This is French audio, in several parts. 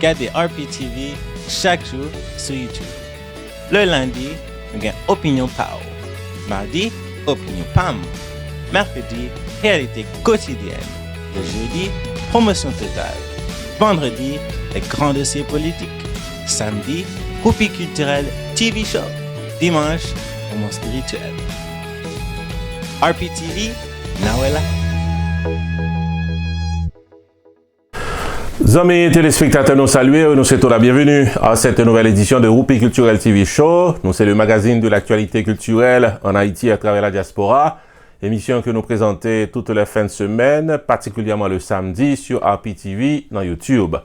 gardez RPTV chaque jour sur YouTube. Le lundi, nous avons Opinion Power. Mardi, Opinion PAM. Mercredi, Réalité quotidienne. Le jeudi, Promotion totale. Vendredi, les grands dossiers politiques. Samedi, Groupie culturel TV Show. Dimanche, Moment spirituel. RPTV, Nawela. Amis téléspectateurs, nous saluons, nous souhaitons la bienvenue à cette nouvelle édition de Groupie culturel TV Show. Nous, c'est le magazine de l'actualité culturelle en Haïti à travers la diaspora. Émission que nous présentons toutes les fins de semaine, particulièrement le samedi sur RPTV dans YouTube.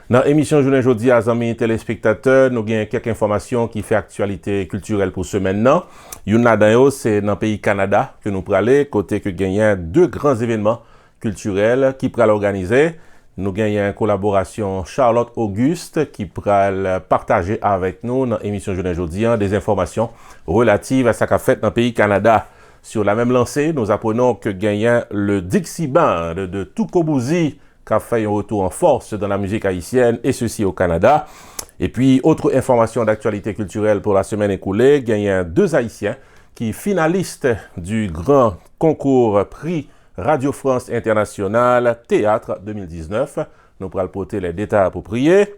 Dans l'émission journée aujourd'hui, amis téléspectateurs, nous avons quelques informations qui font actualité culturelle pour ce maintenant. Une là c'est dans le pays Canada que nous parlons, côté que gagnons deux grands événements culturels qui pourraient l'organiser. Nous gagnons une collaboration Charlotte Auguste qui pourra partager avec nous dans l'émission journée aujourd'hui des informations relatives à ce qu'a fait dans le pays Canada. Sur la même lancée, nous apprenons que gagnant le Dixie Band de Toukobouzi qui a fait un retour en force dans la musique haïtienne et ceci au Canada. Et puis, autre information d'actualité culturelle pour la semaine écoulée, gagnant deux Haïtiens qui finalistes du grand concours prix Radio France Internationale Théâtre 2019. Nous pourrons porter les détails appropriés.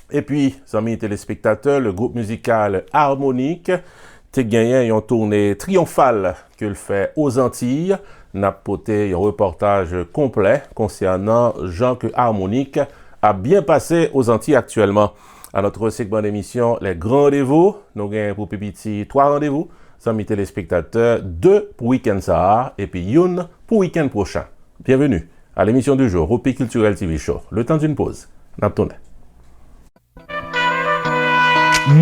Et puis, amis téléspectateurs, le groupe musical Harmonique a gagné une tournée triomphale qu'il fait aux Antilles. Nous avons porté un reportage complet concernant Jean que Harmonique a bien passé aux Antilles actuellement. À notre segment d'émission, les grands rendez-vous, nous avons pour Pipiti 3 rendez-vous. Amis téléspectateurs, 2 pour week-end ça et puis une pour week-end prochain. Bienvenue à l'émission du jour, Groupie culturel TV Show. Le temps d'une pause. N'attendez.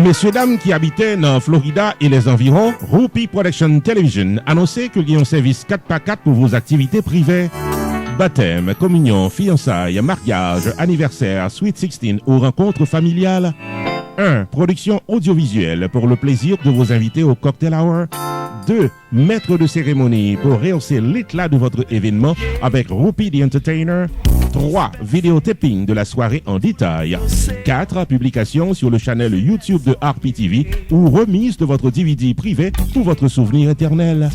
Messieurs, dames qui habitaient dans Florida et les environs, Groupie Production Television annonçait qu'il y a un service 4x4 pour vos activités privées. Baptême, communion, fiançailles, mariage, anniversaire, Sweet 16 ou rencontres familiales. 1. Production audiovisuelle pour le plaisir de vos invités au cocktail hour. 2. Maître de cérémonie pour rehausser l'éclat de votre événement avec Groupie the Entertainer. 3. Vidéotaping de la soirée en détail. 4. Publication sur le channel YouTube de RPTV ou remise de votre DVD privé pour votre souvenir éternel.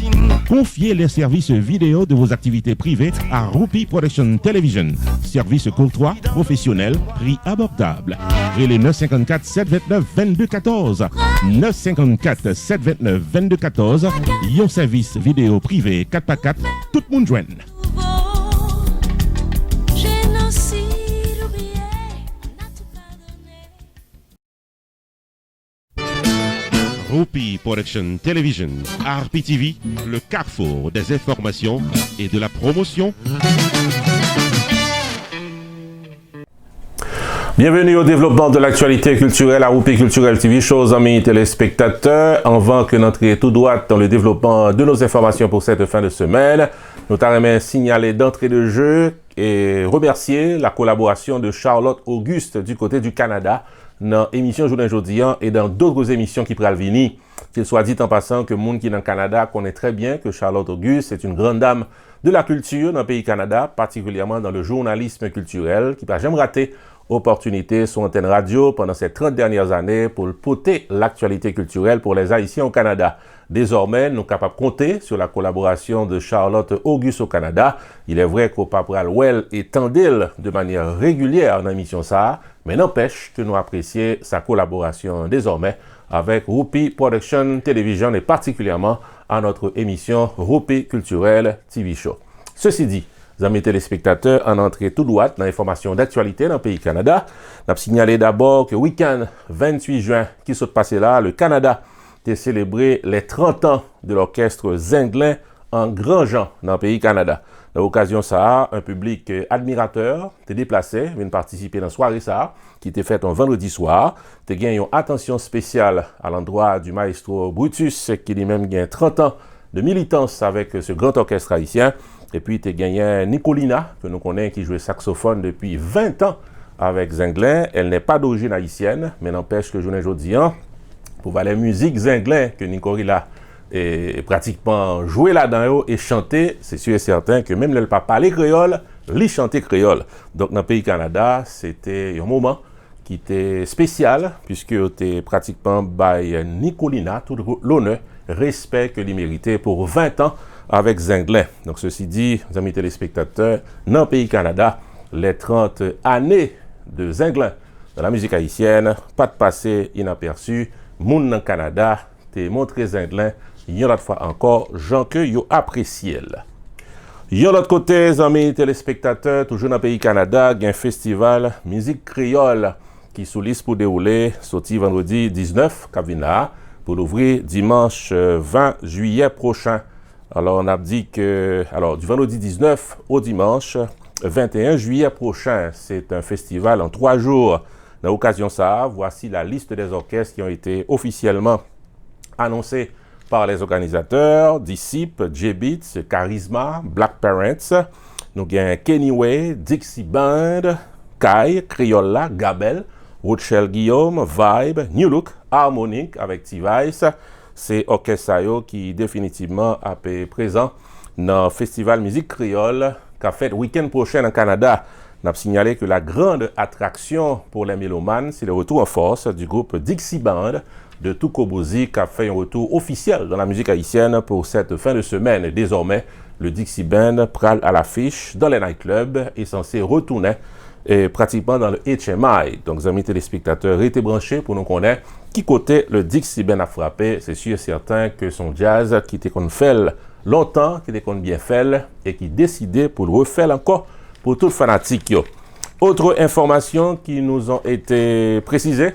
Confiez les services vidéo de vos activités privées à Groupie Production Television. Service courtois, professionnel, prix abordable. Relais 954 729 2214. 954 729 2214. Yon service vidéo privé 4x4, tout le monde joigne. Groupie Production Television, RPTV, le carrefour des informations et de la promotion. Bienvenue au développement de l'actualité culturelle à Groupie culturel TV Show, amis téléspectateurs. Avant que n'entrions tout droit dans le développement de nos informations pour cette fin de semaine, nous t'aimerais signaler d'entrée de jeu et remercier la collaboration de Charlotte Auguste du côté du Canada dans l'émission Journée Aujourd'hui et dans d'autres émissions qui pourraient venir. Qu'il soit dit en passant que le monde qui est dans le Canada connaît très bien que Charlotte Auguste est une grande dame de la culture dans le pays Canada, particulièrement dans le journalisme culturel, qui n'a jamais raté opportunité sur antenne radio pendant ces 30 dernières années pour porter l'actualité culturelle pour les Haïtiens au Canada. Désormais, nous sommes capables de compter sur la collaboration de Charlotte Auguste au Canada. Il est vrai qu'au Papral Well et Tandil de manière régulière dans l'émission ça, mais n'empêche que nous apprécions sa collaboration désormais avec Groupie Production Television et particulièrement à notre émission Groupie Culturel TV Show. Ceci dit, amis téléspectateurs, en entrée tout droit dans l'information d'actualité dans le pays Canada, nous avons signalé d'abord que week-end 28 juin qui s'est passé là, le Canada a célébré les 30 ans de l'orchestre Zinglin en grand genre dans le pays Canada. Dans l'occasion ça, un public admirateur s'est déplacé, vient participer dans la soirée ça, qui était faite un vendredi soir. Tu as gagné une attention spéciale à l'endroit du maestro Brutus, qui lui-même gagne 30 ans de militance avec ce grand orchestre haïtien. Et puis, tu as gagné Nicolina, que nous connaissons, qui jouait saxophone depuis 20 ans avec Zinglin. Elle n'est pas d'origine haïtienne, mais n'empêche que journée aujourd'hui, pour voir la musique Zinglin que Nicolina est pratiquement joué là-dedans et chanté, c'est sûr et certain que même le pas parler créole, lui chanter créole. Donc, dans le pays Canada, c'était un moment qui était spécial, puisque était pratiquement by Nicolina, tout l'honneur, respect que il méritait pour 20 ans avec Zinglin. Donc, ceci dit, amis téléspectateurs, dans le pays Canada, les 30 années de Zinglin dans la musique haïtienne, pas de passé inaperçu. Moun dans le Canada, t'es montré Zinglin, il y a l'autre fois encore, gens que yo apprécié. Yon l'autre côté, amis téléspectateurs, toujours dans le pays Canada, il y a un festival musique créole qui sous liste pour dérouler, sorti vendredi 19, Kavina, pour l'ouvrir dimanche 20 juillet prochain. Alors, on a dit que, du vendredi 19 au dimanche 21 juillet prochain, c'est un festival en 3 jours. Dans l'occasion ça, voici la liste des orchestres qui ont été officiellement annoncés par les organisateurs: Disciple, J-Beats, Charisma, Black Parents, nous avons Kenny Way, Dixie Band, Kai, Criolla, Gabel, Rochelle Guillaume, Vibe, New Look, Harmonic avec T-Vice. C'est orchestre qui définitivement a été présent dans le Festival Musique Créole qu'a fait le week-end prochain en Canada. On a signalé que la grande attraction pour les mélomanes, c'est le retour en force du groupe Dixie Band de Toukobozi qui a fait un retour officiel dans la musique haïtienne pour cette fin de semaine. Désormais, le Dixie Band prale à l'affiche dans les nightclubs et censé retourner pratiquement dans le HMI. Donc, les amis téléspectateurs, restez branchés pour nous connaître qui côté le Dixie Band a frappé. C'est sûr et certain que son jazz qui était qu'on fait longtemps, qui était qu'on bien fait et qui décidait pour le refaire encore pour tout fanatique. Autre information qui nous ont été précisées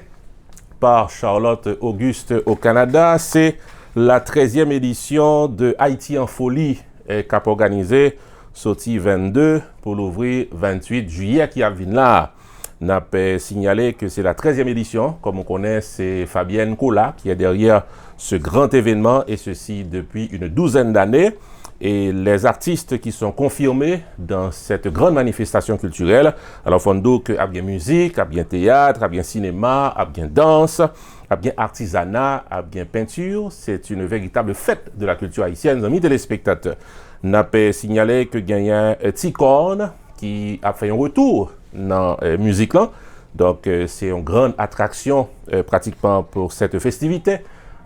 par Charlotte Auguste au Canada, c'est la 13e édition de Haïti en folie qu'a organisé sorti 22 pour l'ouvrir 28 juillet qui a venu là. On a signalé que c'est la 13e édition. Comme on connaît, c'est Fabienne Kola qui est derrière ce grand événement et ceci depuis une 12aine d'années. Et les artistes qui sont confirmés dans cette grande manifestation culturelle, alors Fondo que a bien musique, a bien théâtre, a bien cinéma, a bien danse, a bien artisanat, a bien peinture. C'est une véritable fête de la culture haïtienne, amis téléspectateurs. On a signalé que il y a un Ticorn qui a fait un retour dans la musique là. Donc c'est une grande attraction pratiquement pour cette festivité.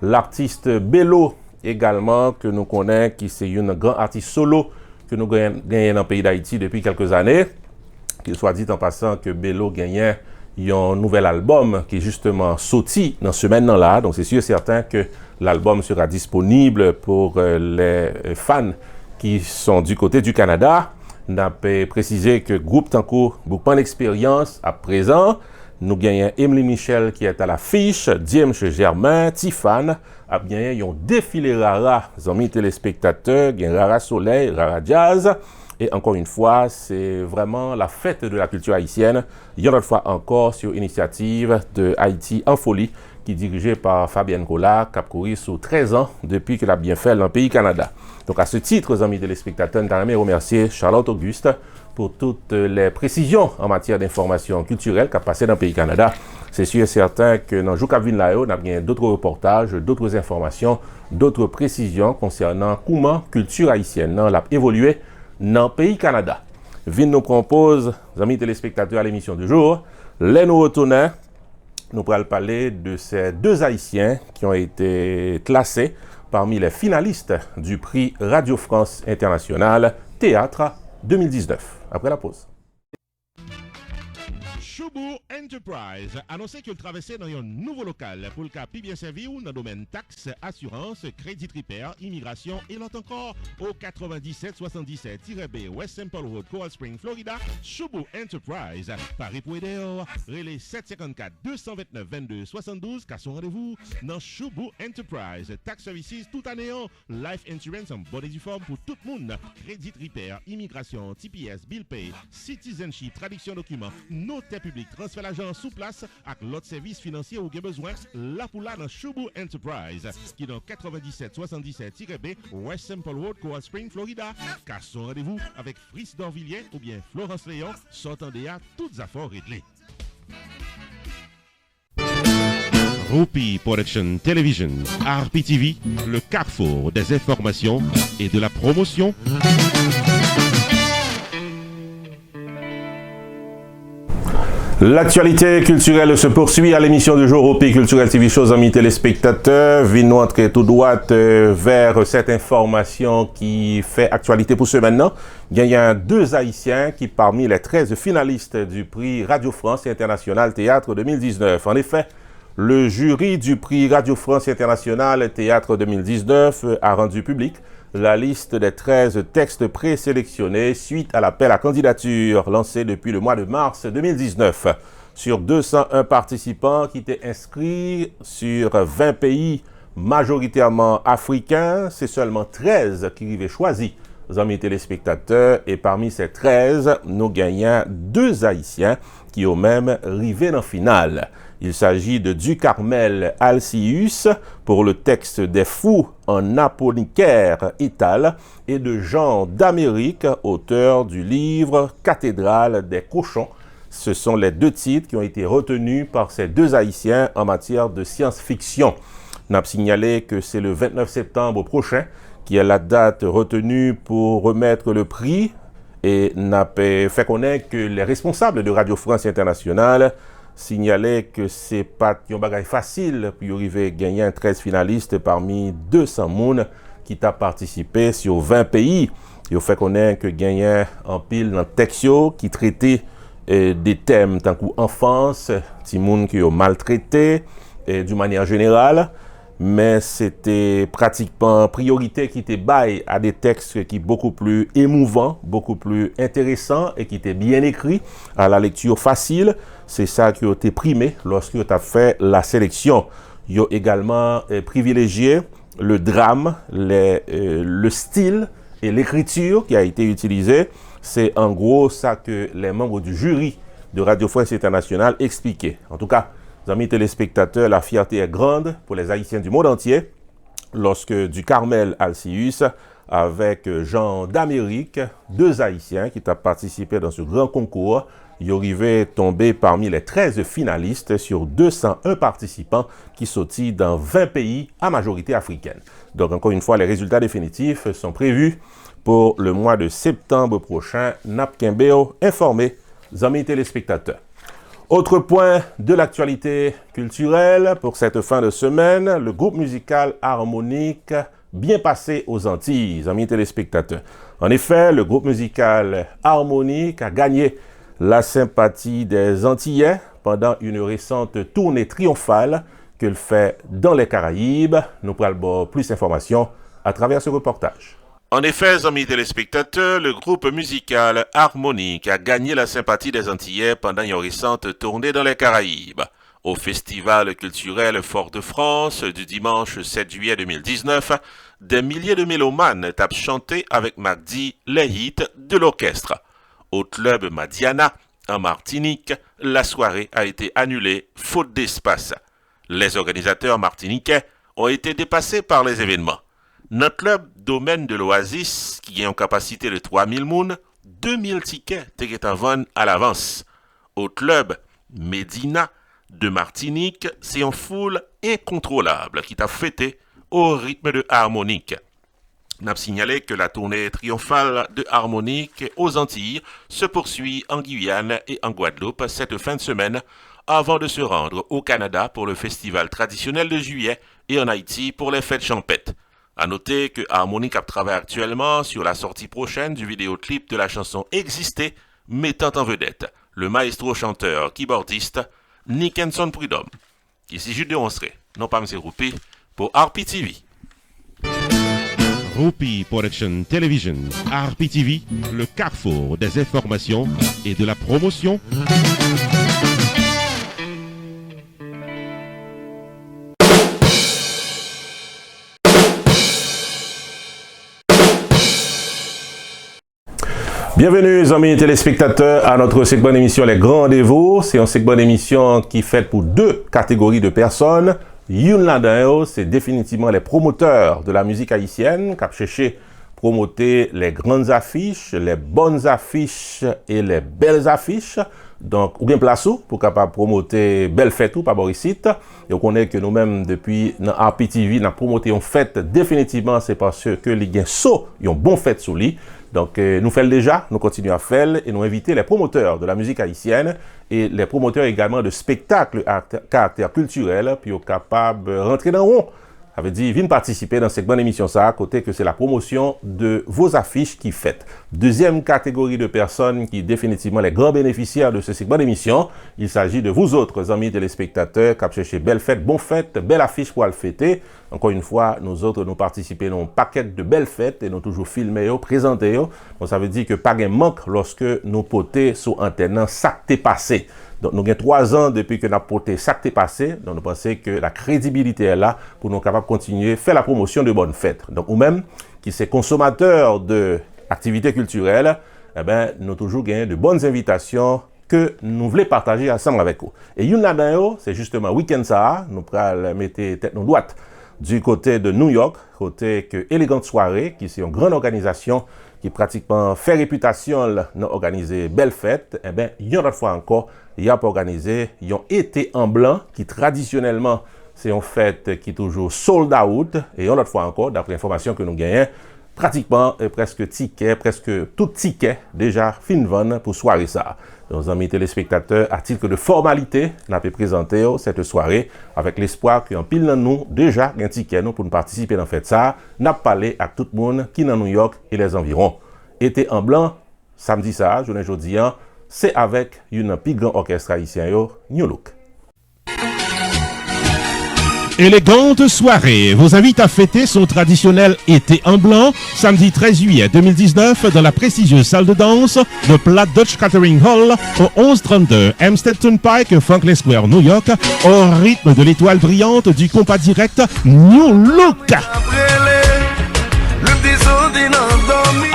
L'artiste Bello également, que nous connaissons, qui c'est une grande artiste solo que nous gagnons dans le pays d'Haïti depuis quelques années. Qu'il soit dit en passant que Bello gagne un nouvel album qui est justement sorti dans ce semaine-là. Donc c'est sûr et certain que l'album sera disponible pour les fans qui sont du côté du Canada. On a précisé que groupe Tanko beaucoup d'expérience à présent. Nous gagnons Emily Michel qui est à l'affiche, James Germain, Tiffany, a bien yon défilé Rara, amis téléspectateurs, gagne Rara Soleil, Rara Jazz. Et encore une fois, c'est vraiment la fête de la culture haïtienne. Il y a une autre fois encore sur initiative de Haïti en folie, qui est dirigée par Fabienne Kola, qui a couru sur 13 ans depuis qu'elle a bien fait dans le pays Canada. Donc à ce titre, amis téléspectateurs, nous allons remercier Charlotte Auguste pour toutes les précisions en matière d'information culturelle qu'a passé dans le pays Canada. C'est sûr et certain que dans Joukavine Lao, on a bien d'autres reportages, d'autres informations, d'autres précisions concernant comment la culture haïtienne a évolué dans le pays Canada. Vin nous propose, amis téléspectateurs, à l'émission du jour, les nous retournons. Nous pourrons parler de ces deux Haïtiens qui ont été classés parmi les finalistes du prix Radio France International Théâtre 2019. Après la pause. Choubou Enterprise annonçait qu'il traversait dans un nouveau local pour le cas bien servi ou dans le domaine taxes, assurance, crédit repair, immigration et l'autre encore au 9777-B West Temple Road, Coral Spring, Florida. Choubou Enterprise, Paris pour aider, relais 754-229-22-72, car son rendez-vous dans Choubou Enterprise. Tax Services tout année, Life Insurance en bonne et due forme pour tout le monde, crédit repair, immigration, TPS, bill pay, citizenship, traduction documents, notaire public, transfert l'argent sous place avec l'autre service financier ou bien besoin, là pour là dans Choubou Enterprise, qui est dans 9777-B West Temple Road, Coral Spring, Florida. Car son rendez-vous avec Fritz Dorvilliers ou bien Florence Léon, s'entendez à toutes affaires réglées. Rupi Production Television, RPTV, le carrefour des informations et de la promotion. L'actualité culturelle se poursuit à l'émission du jour Roupi Culturel TV Show, amis téléspectateurs. Nous entrer tout droit vers cette information qui fait actualité pour ce maintenant. Il y a deux Haïtiens qui parmi les 13 finalistes du prix Radio France International Théâtre 2019. En effet, le jury du prix Radio France International Théâtre 2019 a rendu public la liste des 13 textes présélectionnés suite à l'appel à candidature lancé depuis le mois de mars 2019. Sur 201 participants qui étaient inscrits sur 20 pays majoritairement africains, c'est seulement 13 qui avaient choisi, amis téléspectateurs, et parmi ces 13, nous gagnons 2 Haïtiens qui ont même arrivé en finale. Il s'agit de Ducarmel Alcius pour le texte des fous en aponicaire Ital et de Jean d'Amérique, auteur du livre Cathédrale des cochons. Ce sont les 2 titres qui ont été retenus par ces 2 Haïtiens en matière de science-fiction. On a signalé que c'est le 29 septembre prochain qui est la date retenue pour remettre le prix et n'a fait connaître que les responsables de Radio France Internationale signalait que c'est pas un bagage facile pour arriver à gagner 13 finalistes parmi 200 personnes qui t'a participé sur 20 pays. Il fait connaître que gagner en pile dans texte qui traitait des thèmes tant qu'enfance, petits monde qui ont maltraité d'une manière générale, mais c'était pratiquement priorité qui était bail à des textes qui beaucoup plus émouvants, beaucoup plus intéressants et qui étaient bien écrits à la lecture facile. C'est ça qui a été primé lorsque tu as fait la sélection. Il y a également privilégié le drame, le style et l'écriture qui a été utilisé. C'est en gros ça que les membres du jury de Radio France Internationale expliquaient. En tout cas, amis téléspectateurs, la fierté est grande pour les Haïtiens du monde entier lorsque Ducarmel Alcius avec Jean d'Amérique, 2 Haïtiens qui ont participé dans ce grand concours, ils arrivaient tomber parmi les 13 finalistes sur 201 participants qui sortis dans 20 pays à majorité africaine. Donc encore une fois, les résultats définitifs sont prévus pour le mois de septembre prochain. Napkimbeo informé, amis téléspectateurs. Autre point de l'actualité culturelle pour cette fin de semaine, le groupe musical Harmonique bien passé aux Antilles, amis téléspectateurs. En effet, le groupe musical Harmonique a gagné la sympathie des Antillais pendant une récente tournée triomphale qu'elle fait dans les Caraïbes. Nous prenons plus d'informations à travers ce reportage. En effet, amis téléspectateurs, le groupe musical Harmonique a gagné la sympathie des Antillais pendant une récente tournée dans les Caraïbes. Au Festival culturel Fort-de-France du dimanche 7 juillet 2019, des milliers de mélomanes tapent chanté avec Magdi les hits de l'orchestre. Au club Madiana, en Martinique, la soirée a été annulée faute d'espace. Les organisateurs martiniquais ont été dépassés par les événements. Notre club Domaine de l'Oasis, qui a une capacité de 3000 personnes, 2000 tickets étaient à vendre à l'avance. Au club Médina de Martinique, c'est une foule incontrôlable qui t'a fêté au rythme de Harmonique. On a signalé que la tournée triomphale de Harmonique aux Antilles se poursuit en Guyane et en Guadeloupe cette fin de semaine avant de se rendre au Canada pour le festival traditionnel de juillet et en Haïti pour les fêtes champêtres. À noter que Harmonique travaille actuellement sur la sortie prochaine du vidéoclip de la chanson Exister, mettant en vedette le maestro chanteur keyboardiste Nickenson Prudhomme. Ici Jules de Ronceray, non pas M. Roupi, pour RPTV. Roupi Production Television, RPTV, le carrefour des informations et de la promotion. Bienvenue, amis téléspectateurs, à notre segment d'émission Les Grands Rendez-vous. C'est un segment d'émission qui est fait pour 2 catégories de personnes. Youn là-dedans, c'est définitivement les promoteurs de la musique haïtienne qui ont cherché promoter les grandes affiches, les bonnes affiches et les belles affiches Donc, ou bien place pour capable promoter belle fête ou pas Borisite. Et on connaît que nous-mêmes, depuis dans RPTV, nous avons promoté une fête définitivement, c'est parce que les gains sont une bonne fête sous lui. Donc, nous faisons déjà, nous continuons à faire et nous invitons les promoteurs de la musique haïtienne et les promoteurs également de spectacles à caractère culturel, puis capables de rentrer dans le rond. Ça veut dire, viens participer dans cette bonne émission, ça, à côté que c'est la promotion de vos affiches qui fêtent. Deuxième catégorie de personnes qui définitivement les grands bénéficiaires de cette bonne émission, il s'agit de vous autres amis téléspectateurs qui cherchez belle fête, bonne fête, belle affiche pour le fêter. Encore une fois, nous autres, nous participons à un paquet de belles fêtes et nous toujours filmer, présenter. Donc, ça veut dire que pas de manque lorsque nous potés sur antenne, ça t'est passé. Donc, nous avons 3 ans depuis que nous avons porté ça qui est passé. Donc, nous pensons que la crédibilité est là pour nous capables de continuer à faire la promotion de bonnes fêtes. Donc, ou même qui sont consommateurs d'activités culturelles, eh ben, nous avons toujours gagné de bonnes invitations que nous voulons partager ensemble avec vous. Et une là-dedans, c'est justement week-end ça, nous allons mettre tête nos droite du côté de New York, côté que Élégante Soirée, qui est une grande organisation qui pratiquement fait réputation d'organiser belle fête. Eh bien, il y a une autre fois encore, il y a pas organisé un été en blanc qui traditionnellement c'est une fête qui est toujours sold out et une autre fois encore d'après l'information que nous gagnons pratiquement presque tout ticket déjà fin vente pour soirée ça. Nos amis téléspectateurs, à titre de formalité, nous avons présenté cette soirée avec l'espoir qu'en pile dans nous déjà un ticket nous pour nous participer dans fête ça. Nous avons parlé à tout le monde qui est dans New York et les environs. Été en blanc samedi ça, journée jeudi, c'est avec une plus grand orchestre haïtien New Look. Élégante soirée vous invite à fêter son traditionnel été en blanc samedi 13 juillet 2019 dans la prestigieuse salle de danse de Platt Dutch Catering Hall au 1132 Hempstead Turnpike, Franklin Square, New York, au rythme de l'étoile brillante du compas direct New Look.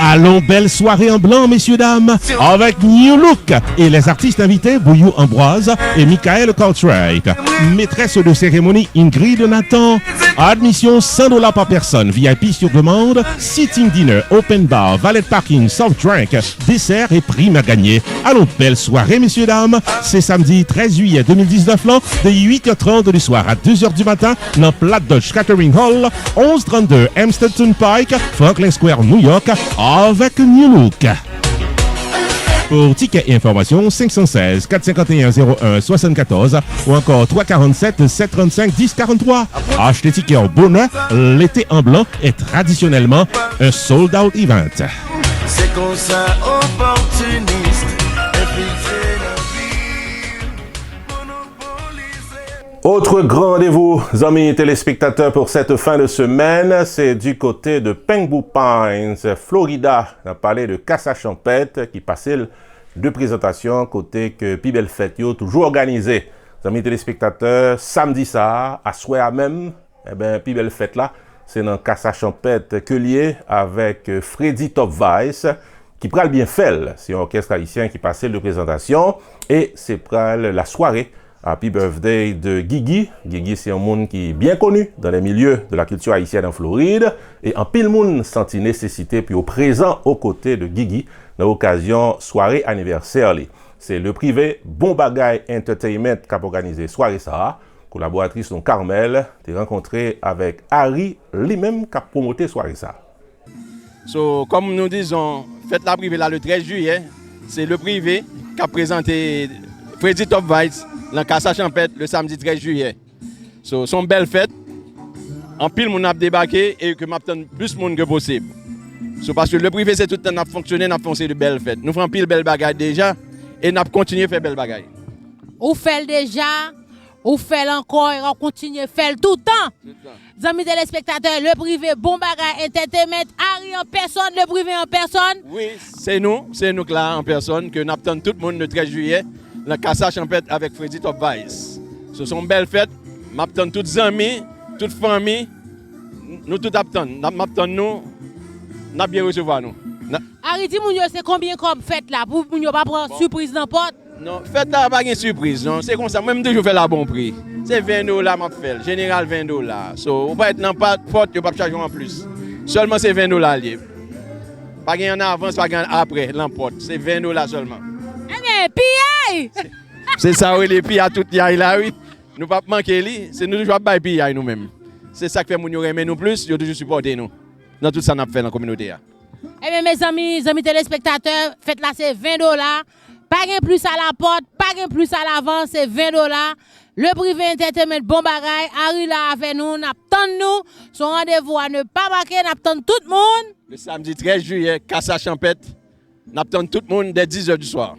Allons, belle soirée en blanc, messieurs, dames, avec New Look et les artistes invités Bouyou Ambroise et Michael Cartwright. Maîtresse de cérémonie Ingrid Nathan. Admission $100 par personne, VIP sur demande, sitting dinner, open bar, valet parking, soft drink, dessert et prime à gagner. Allons, belle soirée, messieurs, dames. C'est samedi 13 juillet 2019, là, de 8h30 du soir à 2h du matin, dans Platt Dutch Catering Hall, 1132 Hempstead Turnpike, Franklin Square, New York, avec New Look. Pour tickets et informations, 516 451 01 74 ou encore 347 735 1043. Achetez tickets en bonheur, l'été en blanc est traditionnellement un sold-out event. C'est comme ça, opportuniste. Autre grand rendez-vous, amis téléspectateurs, pour cette fin de semaine, c'est du côté de Pengbu Pines, Florida. On a parlé de Casa Champette qui passait de présentation côté que Pibel Fête yo toujours organisé. Amis téléspectateurs, samedi ça, à soir même, eh ben Pibel Fête là, c'est dans Casa Champette que lié avec Freddy Top Vice qui pral bien fait. C'est un orchestre haïtien qui passait de présentation et c'est pral la soirée. Happy birthday de Guigui. Guigui, c'est un monde qui est bien connu dans les milieux de la culture haïtienne en Floride. Et en pile monde senti nécessité puis au présent aux côtés de Guigui dans l'occasion soirée anniversaire. C'est le privé Bon Bagay Entertainment qui a organisé soirée ça. Collaboratrice donc Carmel, t'es rencontré avec Harry lui-même qui a promoté soirée ça. So, comme nous disons, fête la privée là le 13 juillet, c'est le privé qui a présenté Freddy Top Vice dans Casa Champette le samedi 13 juillet. So, son belle fête. En pile, mon a débarqué et que m'attend plus de monde que possible. So, parce que le privé, c'est tout le temps fonctionné, n'a foncé de belles fêtes. Nous faisons pile belle bagaille déjà et n'a continué à faire belle bagaille. Ou fait déjà, ou fait encore, et on continue à faire tout le temps. Amis téléspectateurs, le privé Bon Bagay Entertainment, Harry en personne, le privé en personne. Oui, c'est nous là en personne que nous attendons tout le monde le 13 juillet. La Casa Champette avec Freddy Top Vice. Ce sont belles fêtes. M'attend toutes les amis, toutes les familles. Nous tout attendons. Nous bien recevoir nous. Harry, dis-moi, c'est combien comme fête là? Pour ne pas prendre surprise n'importe? Non, fête là, pas de surprise. Non. C'est comme ça. Même toujours faire la bon prix. C'est $20 m'a fait. Général $20. So, vous pas être dans pas porte, vous pas charger en plus. Seulement c'est $20 libre. Pas gain en avance, pas gain après l'emporte. C'est $20 seulement. Eh bien, Piaille! C'est ça, oui, les pieds à tout yaï là, oui. Nous pas manquer lui, c'est nous toujours bailler piaille nous-mêmes. C'est ça qui fait nous aimer nous plus, ils ont toujours supporté nous. Dans tout ça qu'on a fait dans la communauté. Eh bien, mes amis téléspectateurs, faites là, c'est $20. Pas gain plus à la porte, pas gain plus à l'avant, c'est $20. Le privé entertainment, bon bagay, Harry là avec nous, n'attend nous. Son rendez-vous à ne pas manquer, n'attend tout le monde. Le samedi 13 juillet, Casa Champêtre, n'attend tout le monde dès 10h du soir.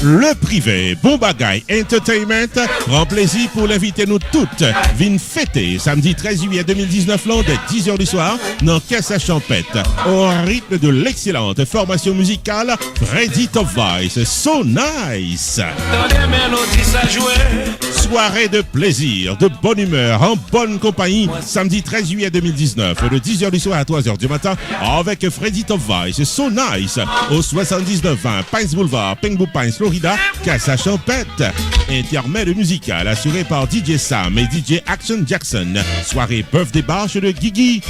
Le privé Bombagay Entertainment prend plaisir pour l'inviter nous toutes. Vin fêter samedi 13 juillet 2019 dès 10h du soir dans Casa Champêtre. Au rythme de l'excellente formation musicale Freddy Top Voice, So Nice. Soirée de plaisir, de bonne humeur, en bonne compagnie, samedi 13 juillet 2019, de 10h du soir à 3h du matin, avec Freddy Top Voice, So Nice, au 7920 Pines Boulevard, Pengbu Pines, Florida, Casa Champêtre. Intermède musical assuré par DJ Sam et DJ Action Jackson. Soirée birthday bash de Guigui.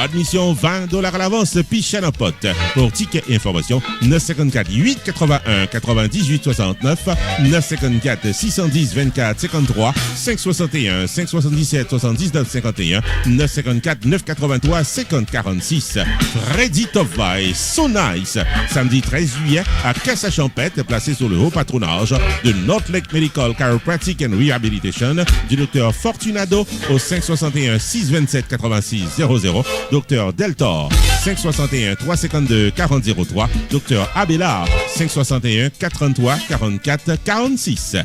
Admission $20 à l'avance, puis chaîne en pote. Pour tickets et informations, 954 881 98 69, 954 610 24 53, 561 577 79 51, 954 983 50 46. Freddy Top Voice, So Nice. Samedi 13 juillet à Casa Champêtre, placé sous le haut patronage de North Lake Medical Chiropractic and Rehabilitation du Dr Fortunado au 561 627 86 00, Dr Deltor 561 352 40 03, Dr Abelard 561 83 44 46.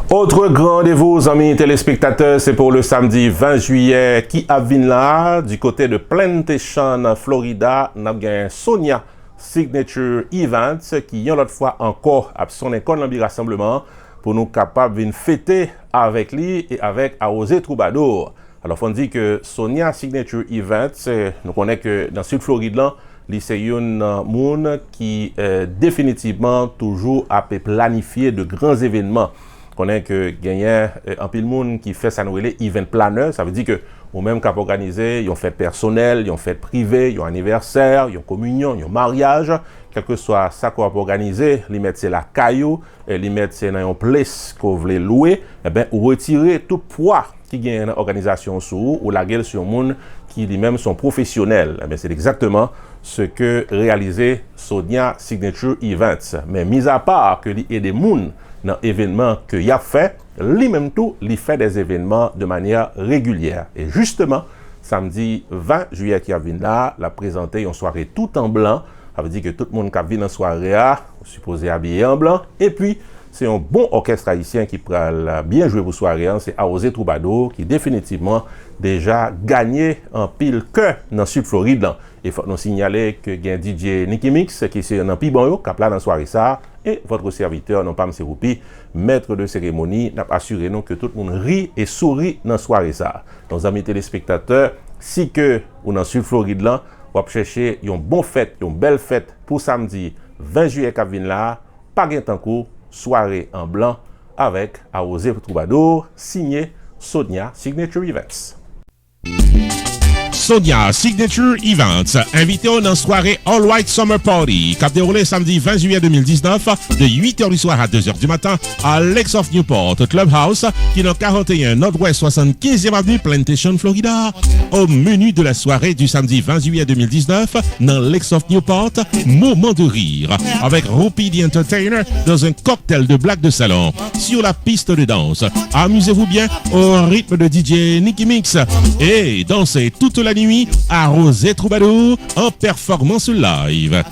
Autre grand rendez-vous, amis téléspectateurs, c'est pour le samedi 20 juillet qui a venu là, du côté de Plantation, Florida. Nous avons Sonia Signature Events qui, une autre fois encore, a son école dans le rassemblement pour nous capables de fêter avec lui et avec Arrosé Troubadour. Alors, on dit que Sonia Signature Events, nous connaissons que dans le sud Floride, c'est un monde qui définitivement toujours a planifié de grands événements. On connaît que gagnant un pile monde qui fait ça nous les event planner, ça veut dire que ou même qu'à organiser, ils ont fait personnel, ils ont fait privé, ils ont anniversaire, ils ont communion, ils ont mariage, quel que soit ça qu'on va organiser, les mettre c'est la caillou, les mettre c'est dans une place qu'on veut louer, et ben ou retirer tout poids qui gagne une organisation sous ou la gueule sur monde qui lui-même sont professionnels. Eh ben c'est exactement ce que réalisait Sonia Signature Events. Mais mis à part que il y a des monde dans l'événement que y a fait, lui-même tout, il fait des événements de manière régulière. Et justement, samedi 20 juillet qui a venu là, la présenter une soirée tout en blanc. Ça veut dire que tout le monde qui a venu dans la soirée a supposé habillé en blanc. Et puis, c'est un bon orchestre haïtien qui pourra bien jouer pour la soirée. C'est Arrosé Troubadour qui définitivement déjà gagné en pile que dans le sud Floride. Il faut nous signaler que il y a DJ Nicky Mix qui est un pi bon qui a dans la soirée ça. Et votre serviteur, non pas M. Roupi, maître de cérémonie, n'a assuré nous que tout le monde rit et sourit dans la soirée ça. Nos amis téléspectateurs, si que ou dans le sud Floride là, on va chercher une bonne fête, une belle fête pour samedi 20 juillet qui vient là, pas gain temps court, soirée en blanc avec Arrosé Troubadour, signé Sonia Signature Events. Sonia Signature Events, invité dans soirée All White Summer Party, qui a déroulé samedi 20 juillet 2019, de 8h du soir à 2h du matin, à Lakes of Newport Clubhouse, qui est dans 41 Nord-Ouest 75e Avenue, Plantation, Florida. Au menu de la soirée du samedi 20 juillet 2019, dans Lakes of Newport, moment de rire, avec Roupi the Entertainer dans un cocktail de blagues de salon, sur la piste de danse. Amusez-vous bien au rythme de DJ Nicky Mix et dansez toute la nuit à Arrosé Troubadour en performance live.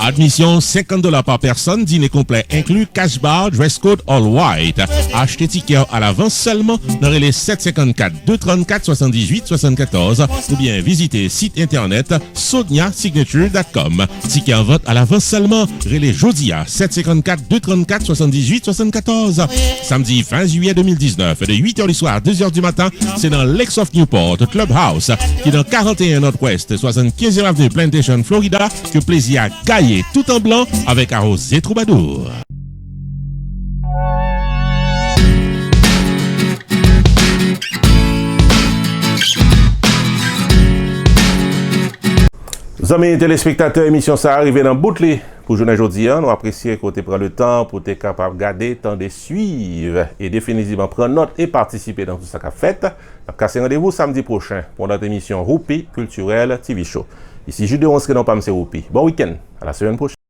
Admission $50 par personne, dîner complet inclus, cash bar, dress code all white. Achetez ticket à l'avance seulement dans les 754 234 78 74 ou bien visitez site internet soniasignature.com. Ticket en vente à l'avance seulement, relais jeudi à 754 234 78 74. Samedi 20 juillet 2019, de 8h du soir à 2h du matin, c'est dans Lakes of Newport Clubhouse, qui est dans 41 Nord-Ouest 75e Avenue Plantation, Florida, que plaisir à gailler tout en blanc avec Arrosé Troubadour. Amis téléspectateurs, émission ça arrive dans bout pour journée aujourd'hui. Nous apprécions que tu prends le temps pour être capable de regarder, temps de suivre et définitivement prendre note et participer dans tout ça qu'a fait. Nous avons rendez-vous samedi prochain pour notre émission Roupi Culturel TV Show. Ici Jude, on se dans Pam, c'est Roupi. Bon week-end, à la semaine prochaine.